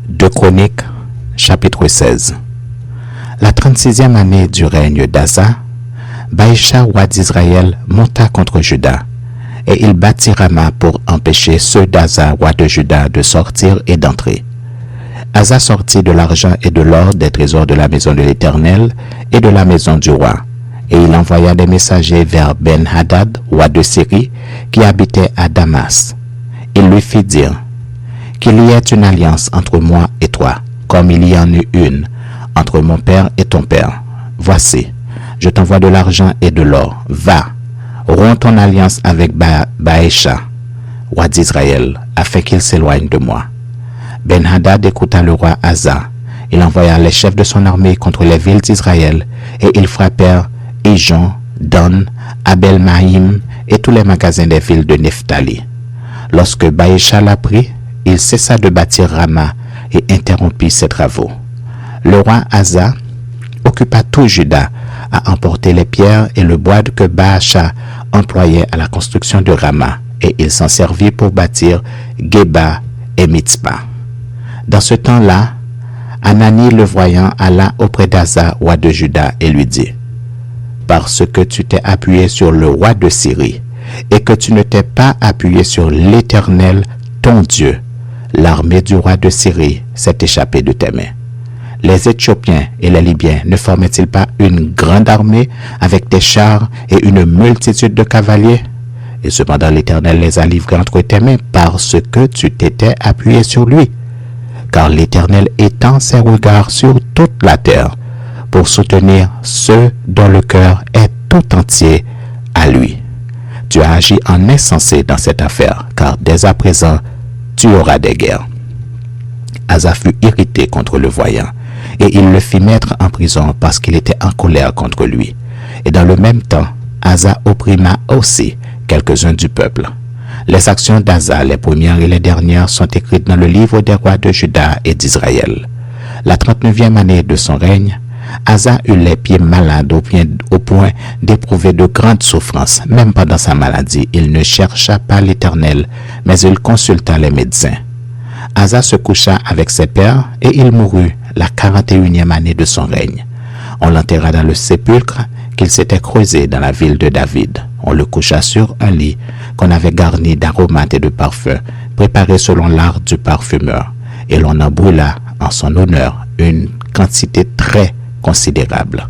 2 Chroniques, chapitre 16. La 36e année du règne d'Asa, Baïcha, roi d'Israël, monta contre Juda, et il bâtit Rama pour empêcher ceux d'Asa, roi de Juda, de sortir et d'entrer. Asa sortit de l'argent et de l'or des trésors de la maison de l'Éternel et de la maison du roi, et il envoya des messagers vers Ben-Hadad, roi de Syrie, qui habitait à Damas. Il lui fit dire qu'il y ait une alliance entre moi et toi, comme il y en eut une entre mon père et ton père. Voici, je t'envoie de l'argent et de l'or. Va, romps ton alliance avec Baïcha, roi d'Israël, afin qu'il s'éloigne de moi. Ben-Hadad écouta le roi Asa. Il envoya les chefs de son armée contre les villes d'Israël, et ils frappèrent Ijon, Dan, Abel-Maïm et tous les magasins des villes de Nephtali. Lorsque Baïcha l'apprit, il cessa de bâtir Rama et interrompit ses travaux. Le roi Asa occupa tout Juda à emporter les pierres et le bois que Baïcha employait à la construction de Rama, et il s'en servit pour bâtir Geba et Mitzpah. Dans ce temps-là, Anani le voyant alla auprès d'Asa, roi de Juda, et lui dit: parce que tu t'es appuyé sur le roi de Syrie, et que tu ne t'es pas appuyé sur l'Éternel, ton Dieu, l'armée du roi de Syrie s'est échappée de tes mains. Les Éthiopiens et les Libyens ne formaient-ils pas une grande armée avec des chars et une multitude de cavaliers? Et cependant l'Éternel les a livrés entre tes mains parce que tu t'étais appuyé sur lui. Car l'Éternel étend ses regards sur toute la terre pour soutenir ceux dont le cœur est tout entier à lui. Tu as agi en insensé dans cette affaire, car dès à présent, tu auras des guerres. Asa fut irrité contre le voyant, et il le fit mettre en prison parce qu'il était en colère contre lui. Et dans le même temps, Asa opprima aussi quelques-uns du peuple. Les actions d'Asa, les premières et les dernières, sont écrites dans le livre des rois de Juda et d'Israël. La 39e année de son règne, Asa eut les pieds malades au point d'éprouver de grandes souffrances. Même pendant sa maladie, il ne chercha pas l'Éternel, mais il consulta les médecins. Asa se coucha avec ses pères et il mourut la 41e année de son règne. On l'enterra dans le sépulcre qu'il s'était creusé dans la ville de David. On le coucha sur un lit qu'on avait garni d'aromates et de parfums, préparés selon l'art du parfumeur, et l'on en brûla en son honneur une quantité très considérable.